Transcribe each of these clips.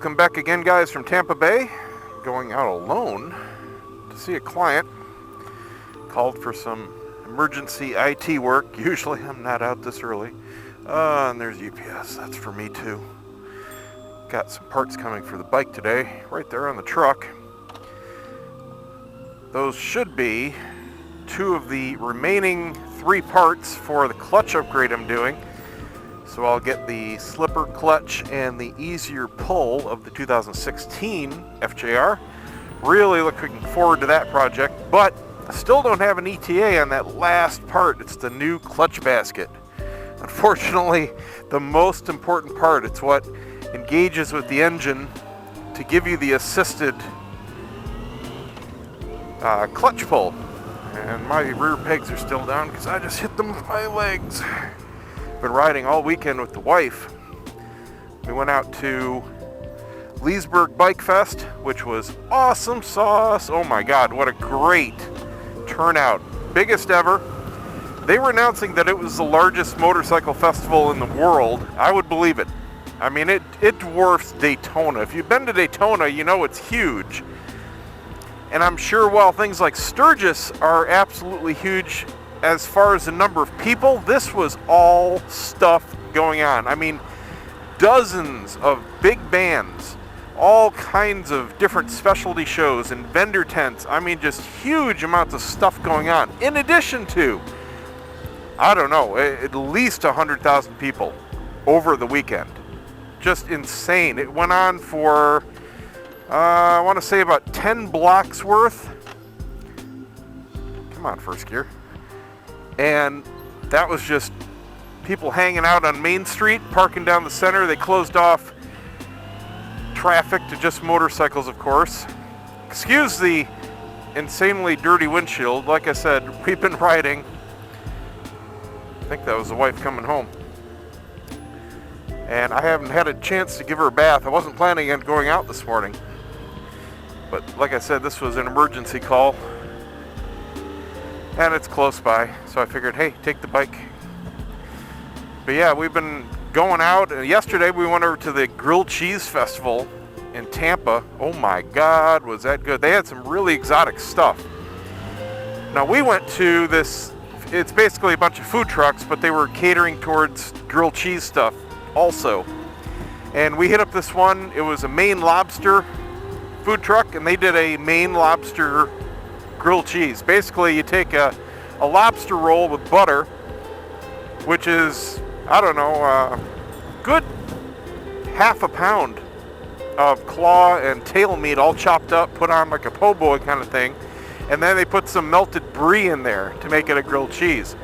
Welcome back again, guys, from Tampa Bay. Going out alone to see a client. Called for some emergency IT work. Usually I'm not out this early. And there's UPS. That's for me too. Got some parts coming for the bike today, right there on the truck. Those should be two of the remaining 3 parts for the clutch upgrade I'm doing. So I'll get the slipper clutch and the easier pull of the 2016 FJR. Really looking forward to that project, but I still don't have an ETA on that last part. It's the new clutch basket. Unfortunately, the most important part, it's what engages with the engine to give you the assisted clutch pull. And my rear pegs are still down because I just hit them with my legs. Been riding all weekend with the wife. We went out to Leesburg Bikefest, which was awesome sauce. Oh my God, what a great turnout. Biggest ever. They were announcing that it was the largest motorcycle festival in the world. I would believe it. I mean, it dwarfs Daytona. If you've been to Daytona, you know it's huge. And I'm sure while things like Sturgis are absolutely huge as far as the number of people, this was all stuff going on. I mean, dozens of big bands, all kinds of different specialty shows and vendor tents. I mean, just huge amounts of stuff going on. In addition to, I don't know, at least 100,000 people over the weekend. Just insane. It went on for, I want to say about 10 blocks worth. Come on, first gear. And that was just people hanging out on Main Street, parking down the center. They closed off traffic to just motorcycles, of course. Excuse the insanely dirty windshield. Like I said, we've been riding. I think that was the wife coming home. And I haven't had a chance to give her a bath. I wasn't planning on going out this morning. But like I said, this was an emergency call. And it's close by, so I figured, hey, take the bike. But yeah, we've been going out, and yesterday we went over to the Grilled Cheese Festival in Tampa. Oh my God, was that good. They had some really exotic stuff. Now we went to this, it's basically a bunch of food trucks, but they were catering towards grilled cheese stuff also. And we hit up this one, it was a Maine lobster food truck, and they did a Maine lobster grilled cheese. Basically, you take a lobster roll with butter, which is, I don't know, good half a pound of claw and tail meat all chopped up, put on like a po' boy kind of thing, and then they put some melted brie in there to make it a grilled cheese.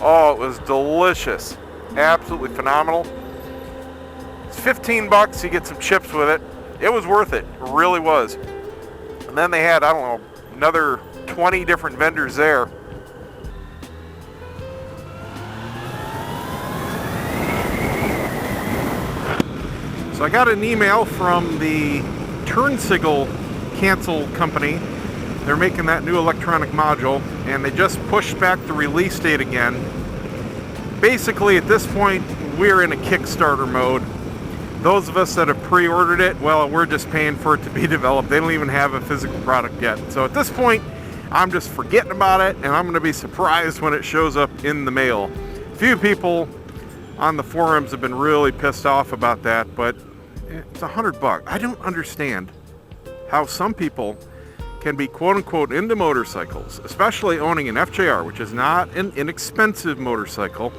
Oh, it was delicious. Absolutely phenomenal. It's 15 bucks, you get some chips with it. It was worth it, it really was. And then they had, I don't know, another 20 different vendors there. So I got an email from the Turnsigle Cancel company. They're making that new electronic module, and they just pushed back the release date again. Basically, at this point, we're in a Kickstarter mode. Those of us that have pre-ordered it, well, we're just paying for it to be developed. They don't even have a physical product yet. So at this point, I'm just forgetting about it, and I'm going to be surprised when it shows up in the mail. A few people on the forums have been really pissed off about that, but it's $100. I don't understand how some people can be quote-unquote into motorcycles, especially owning an FJR, which is not an inexpensive motorcycle,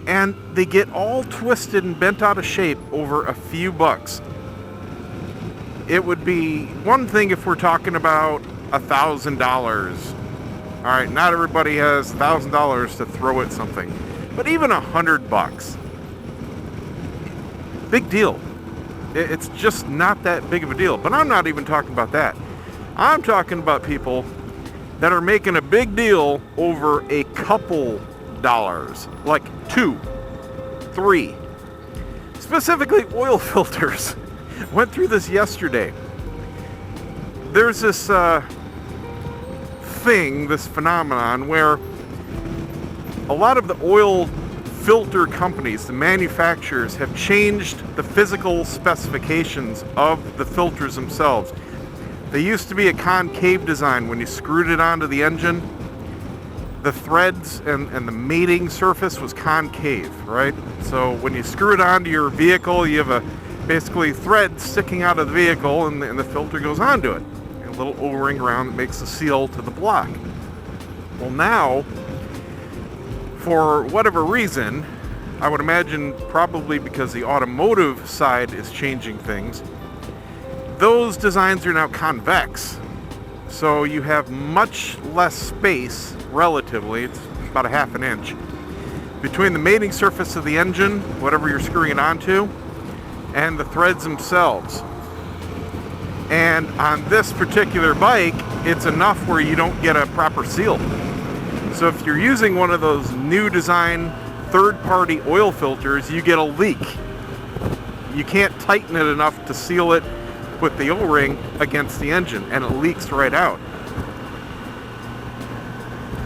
and they get all twisted and bent out of shape over a few bucks. It would be one thing if we're talking about $1,000. All right, not everybody has $1,000 to throw at something, but even $100, big deal. It's just not that big of a deal. But I'm not even talking about that. I'm talking about people that are making a big deal over a couple dollars, like 2, 3. Specifically oil filters. Went through this yesterday. There's this thing, this phenomenon where a lot of the oil filter companies, the manufacturers, have changed the physical specifications of the filters themselves. They used to be a concave design. When you screwed it onto the engine, the threads and the mating surface was concave, right? So when you screw it onto your vehicle, you have basically threads sticking out of the vehicle, and the filter goes onto it. And a little O-ring around that makes the seal to the block. Well, now, for whatever reason, I would imagine probably because the automotive side is changing things, those designs are now convex. So you have much less space, relatively, it's about a half an inch, between the mating surface of the engine, whatever you're screwing it onto, and the threads themselves. And on this particular bike, it's enough where you don't get a proper seal. So if you're using one of those new design third-party oil filters, you get a leak. You can't tighten it enough to seal it with the O-ring against the engine, and it leaks right out.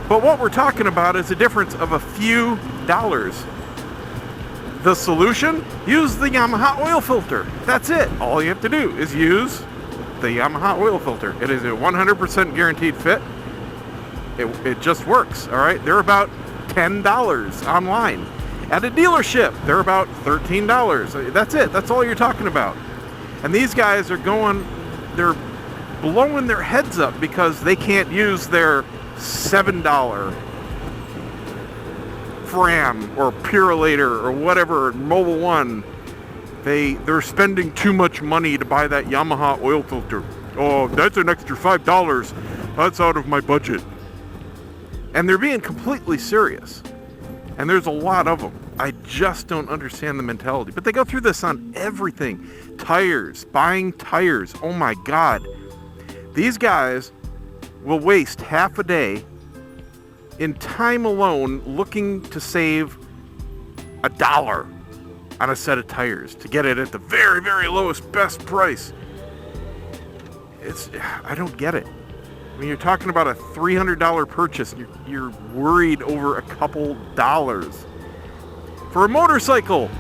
But what we're talking about is a difference of a few dollars. The solution? Use the Yamaha oil filter. That's it. All you have to do is use the Yamaha oil filter. It is a 100% guaranteed fit. It just works, all right? They're about $10 online. At a dealership, they're about $13. That's it. That's all you're talking about. And these guys are they're blowing their heads up because they can't use their $7 Fram or Purolator or whatever, Mobil 1. They're spending too much money to buy that Yamaha oil filter. Oh, that's an extra $5. That's out of my budget. And they're being completely serious. And there's a lot of them. I just don't understand the mentality. But they go through this on everything. Tires, buying tires. Oh my God. These guys will waste half a day in time alone looking to save $1 on a set of tires to get it at the very, very lowest, best price. I don't get it. I mean, you're talking about a $300 purchase. You're worried over a couple dollars. For a motorcycle,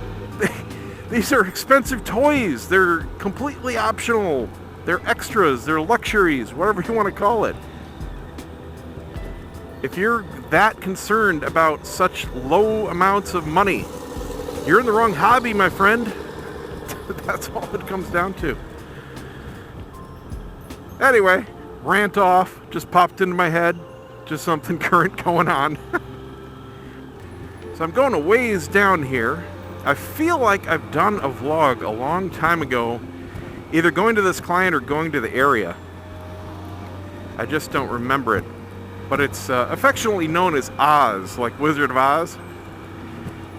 these are expensive toys. They're completely optional. They're extras. They're luxuries, whatever you want to call it. If you're that concerned about such low amounts of money, you're in the wrong hobby, my friend. That's all it comes down to. Anyway, rant off. Just popped into my head. Just something current going on. So I'm going a ways down here. I feel like I've done a vlog a long time ago, either going to this client or going to the area. I just don't remember it. But it's affectionately known as Oz, like Wizard of Oz.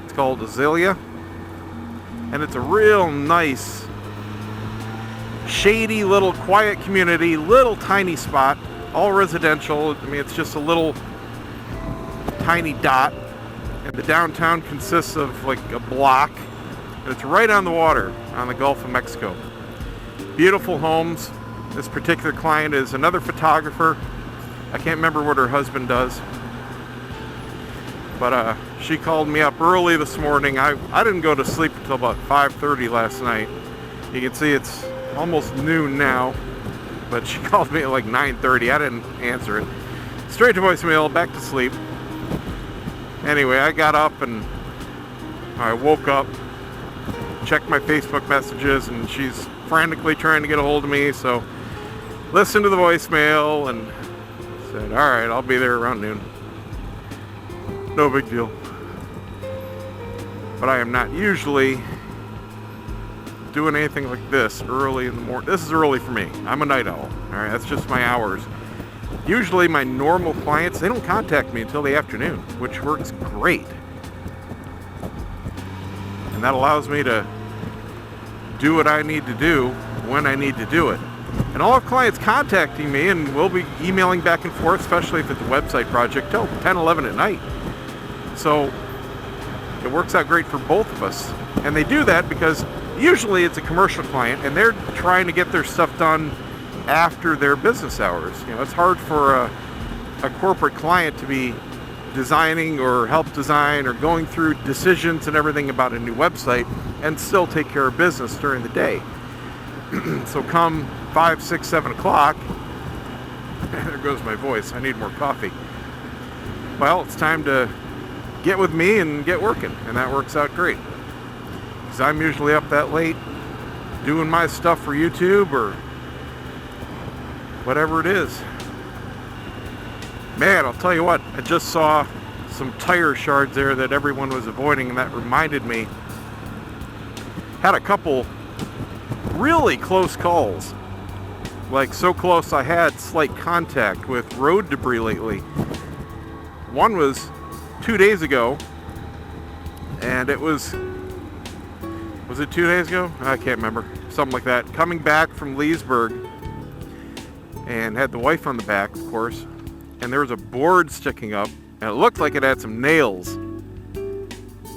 It's called Azalea. And it's a real nice, shady little quiet community, little tiny spot, all residential. I mean, it's just a little tiny dot. And the downtown consists of like a block. And it's right on the water, on the Gulf of Mexico. Beautiful homes. This particular client is another photographer. I can't remember what her husband does. But she called me up early this morning. I didn't go to sleep until about 5:30 last night. You can see it's almost noon now. But she called me at like 9:30. I didn't answer it. Straight to voicemail, back to sleep. Anyway, I got up and I woke up, checked my Facebook messages, and she's frantically trying to get a hold of me. So listened to the voicemail and said, all right, I'll be there around noon. No big deal. But I am not usually doing anything like this early in the morning. This is early for me. I'm a night owl. All right, that's just my hours. Usually my normal clients, they don't contact me until the afternoon, which works great. And that allows me to do what I need to do when I need to do it. And all our clients contacting me, and we'll be emailing back and forth, especially if it's a website project, till 10, 11 at night. So it works out great for both of us. And they do that because usually it's a commercial client and they're trying to get their stuff done after their business hours. You know, it's hard for a corporate client to be designing or help design or going through decisions and everything about a new website and still take care of business during the day. So come 5, 6, 7 o'clock, there goes my voice, I need more coffee. Well, it's time to get with me and get working, and that works out great. Because I'm usually up that late doing my stuff for YouTube or whatever it is. Man, I'll tell you what, I just saw some tire shards there that everyone was avoiding, and that reminded me. Had a couple really close calls. Like so close I had slight contact with road debris lately. One was 2 days ago, and it was it 2 days ago? I can't remember. Something like that. Coming back from Leesburg, and had the wife on the back, of course, and there was a board sticking up, and it looked like it had some nails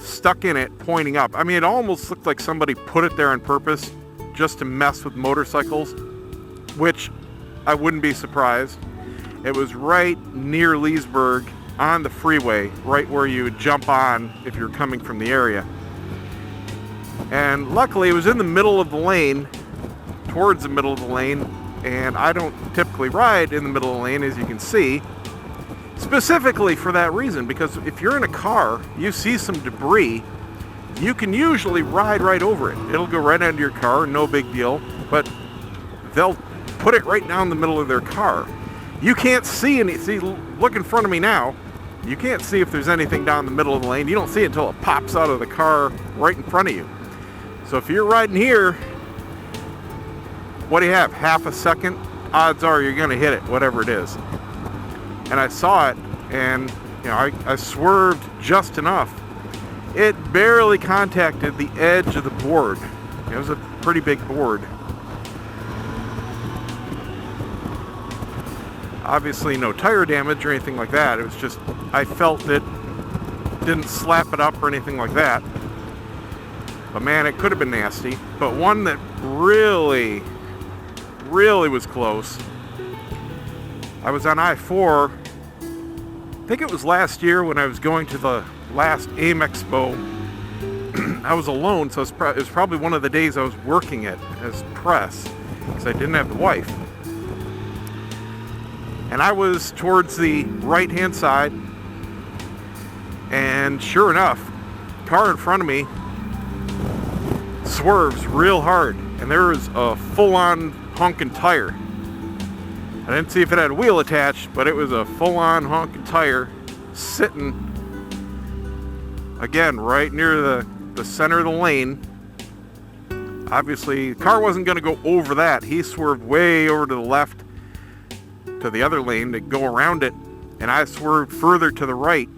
stuck in it, pointing up. I mean, it almost looked like somebody put it there on purpose just to mess with motorcycles, which I wouldn't be surprised. It was right near Leesburg on the freeway, right where you would jump on if you're coming from the area. And luckily it was in the middle of the lane, towards the middle of the lane, and I don't typically ride in the middle of the lane, as you can see, specifically for that reason, because if you're in a car, you see some debris, you can usually ride right over it. It'll go right under your car, no big deal, but they'll put it right down the middle of their car. You can't see any. See, look in front of me now. You can't see if there's anything down the middle of the lane. You don't see it until it pops out of the car right in front of you. So if you're riding here, what do you have? Half a second? Odds are you're going to hit it, whatever it is. And I saw it, and I swerved just enough. It barely contacted the edge of the board. It was a pretty big board. Obviously no tire damage or anything like that. It was just, I felt it, didn't slap it up or anything like that. But man, it could have been nasty. But one that really was close. I was on I-4, I think it was last year when I was going to the last AIMExpo. I was alone, so it was probably one of the days I was working it as press, because I didn't have the wife. And I was towards the right-hand side, and sure enough, car in front of me swerves real hard, and there was a full-on honking tire. I didn't see if it had a wheel attached, but it was a full-on honking tire sitting, again, right near the center of the lane. Obviously, the car wasn't going to go over that. He swerved way over to the left to the other lane to go around it, and I swerved further to the right.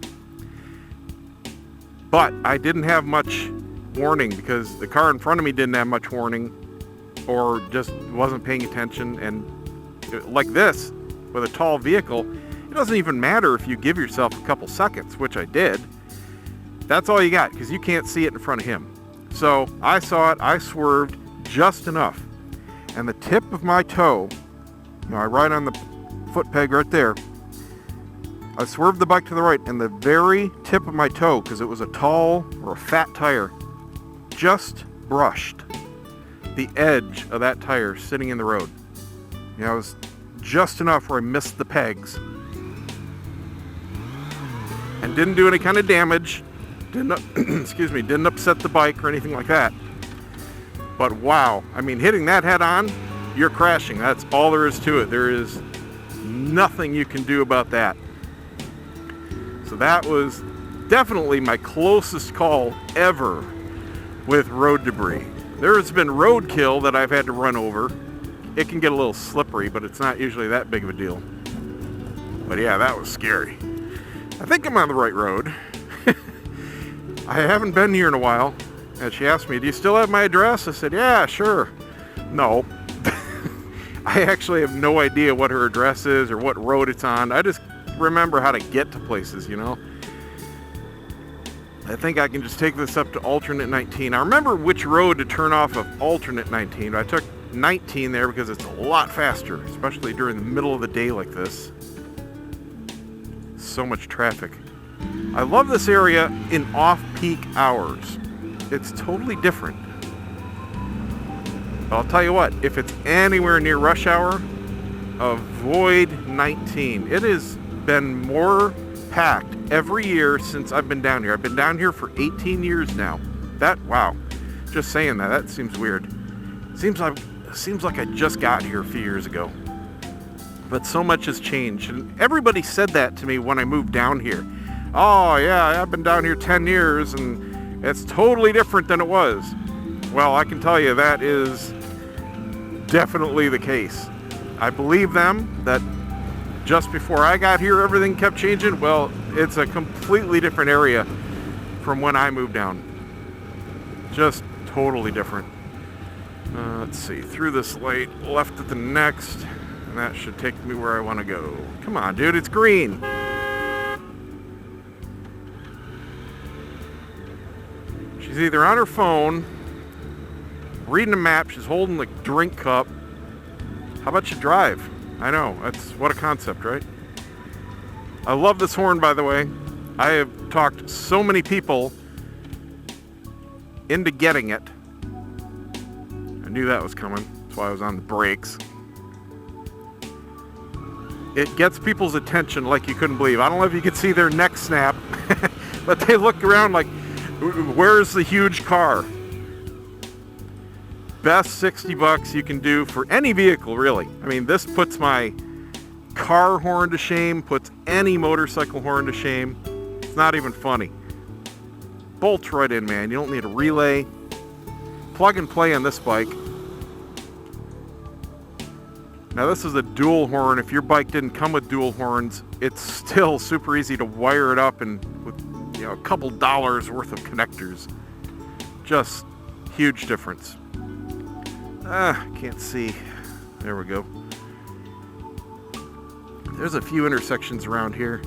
But I didn't have much warning because the car in front of me didn't have much warning, or just wasn't paying attention. And like this, with a tall vehicle, it doesn't even matter if you give yourself a couple seconds, which I did. That's all you got, because you can't see it in front of him. So I saw it, I swerved just enough, and the tip of my toe, I ride on the foot peg right there, I swerved the bike to the right, and the very tip of my toe, because it was a tall or a fat tire, just brushed the edge of that tire sitting in the road. It was just enough where I missed the pegs and didn't do any kind of damage. Didn't upset the bike or anything like that. But wow, I mean, hitting that head on, you're crashing. That's all there is to it. There is nothing you can do about that. So that was definitely my closest call ever with road debris. There's been roadkill that I've had to run over. It can get a little slippery, but it's not usually that big of a deal. But yeah, that was scary. I think I'm on the right road. I haven't been here in a while. And she asked me, do you still have my address? I said, yeah, sure. No. I actually have no idea what her address is or what road it's on. I just remember how to get to places, I think I can just take this up to alternate 19. I remember which road to turn off of alternate 19. I took 19 there because it's a lot faster, especially during the middle of the day like this. So much traffic. I love this area in off-peak hours. It's totally different. But I'll tell you what, if it's anywhere near rush hour, avoid 19. It has been more packed every year since I've been down here. I've been down here for 18 years now. Wow. Just saying that seems weird. Seems like I just got here a few years ago. But so much has changed. And everybody said that to me when I moved down here. Oh yeah, I've been down here 10 years and it's totally different than it was. Well, I can tell you that is definitely the case. I believe them that just before I got here, everything kept changing. Well, it's a completely different area from when I moved down. Just totally different. Let's see, through this light, left at the next, and that should take me where I want to go. Come on, dude, it's green. She's either on her phone, reading a map, she's holding the drink cup. How about you drive? I know, what a concept, right? I love this horn, by the way. I have talked so many people into getting it. I knew that was coming. That's why I was on the brakes. It gets people's attention like you couldn't believe. I don't know if you could see their neck snap, but they look around like, where's the huge car? Best $60 you can do for any vehicle, really. I mean, this puts my car horn to shame, puts any motorcycle horn to shame. It's not even funny. Bolts right in, man. You don't need a relay. Plug and play on this bike. Now this is a dual horn. If your bike didn't come with dual horns, it's still super easy to wire it up and with a couple dollars worth of connectors. Just huge difference. Can't see. There we go. There's a few intersections around here.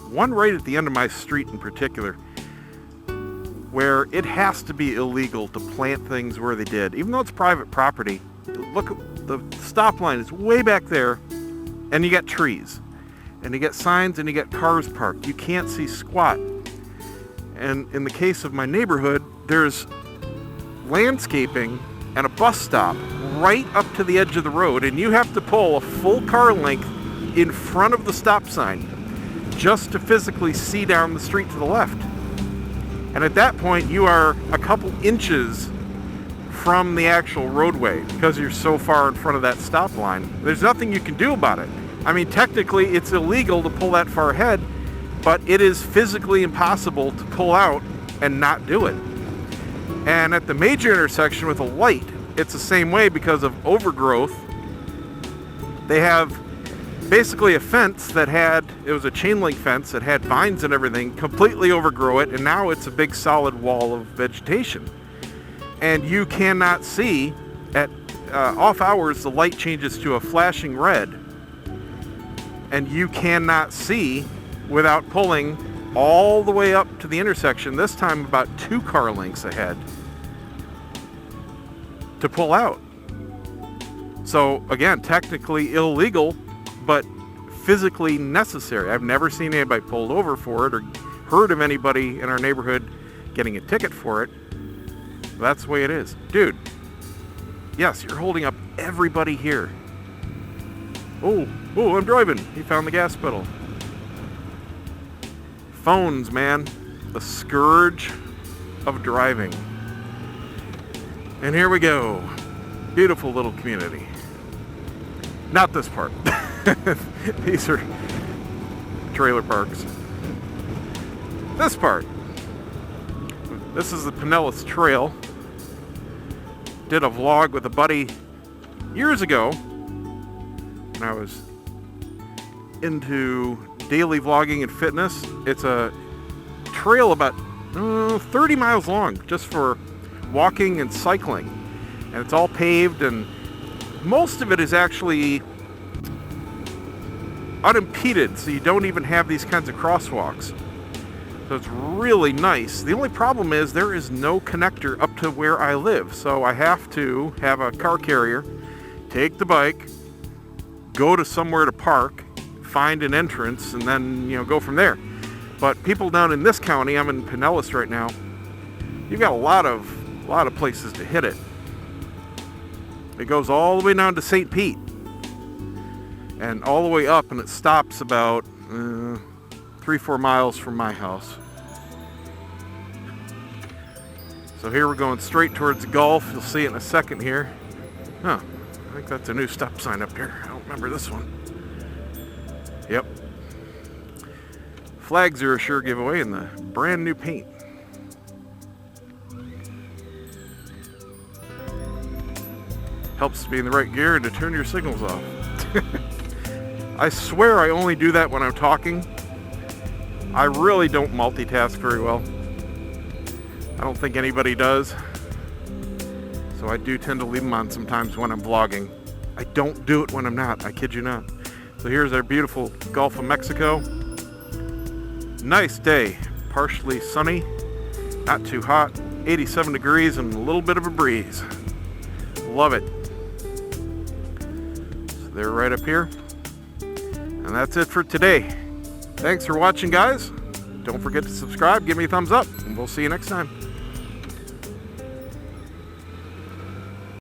One right at the end of my street in particular, where it has to be illegal to plant things where they did. Even though it's private property, look, the stop line is way back there, and you got trees, and you get signs, and you get cars parked. You can't see squat. And in the case of my neighborhood, there's landscaping and a bus stop right up to the edge of the road, and you have to pull a full car length in front of the stop sign just to physically see down the street to the left. And at that point, you are a couple inches from the actual roadway because you're so far in front of that stop line. There's nothing you can do about it. I mean, technically, it's illegal to pull that far ahead, but it is physically impossible to pull out and not do it. And at the major intersection with a light, it's the same way because of overgrowth. They have basically a fence that it was a chain link fence that had vines and everything, completely overgrow it, and now it's a big solid wall of vegetation. And you cannot see, at off hours, the light changes to a flashing red, and you cannot see without pulling all the way up to the intersection, this time about 2 car lengths ahead, to pull out. So again, technically illegal, but physically necessary. I've never seen anybody pulled over for it or heard of anybody in our neighborhood getting a ticket for it. That's the way it is. Dude, yes, you're holding up everybody here. Oh, I'm driving. He found the gas pedal. Phones, man. The scourge of driving. And here we go. Beautiful little community. Not this part. These are trailer parks. This part. This is the Pinellas Trail. Did a vlog with a buddy years ago when I was into daily vlogging and fitness. It's a trail about 30 miles long just for walking and cycling. And it's all paved, and most of it is actually unimpeded, so you don't even have these kinds of crosswalks. So it's really nice. The only problem is there is no connector up to where I live, so I have to have a car carrier, take the bike, go to somewhere to park, find an entrance, and then go from there. But people down in this county, I'm in Pinellas right now, you've got a lot of places to hit it. It goes all the way down to St. Pete and all the way up, and it stops about 3-4 miles from my house. So here we're going straight towards the Gulf. You'll see it in a second here. Huh, I think that's a new stop sign up here. I don't remember this one. Yep. Flags are a sure giveaway in the brand new paint. Helps to be in the right gear and to turn your signals off. I swear I only do that when I'm talking. I really don't multitask very well. I don't think anybody does. So I do tend to leave them on sometimes when I'm vlogging. I don't do it when I'm not, I kid you not. So here's our beautiful Gulf of Mexico. Nice day, partially sunny, not too hot, 87 degrees and a little bit of a breeze. Love it. So they're right up here. And that's it for today. Thanks for watching, guys. Don't forget to subscribe, give me a thumbs up, and we'll see you next time.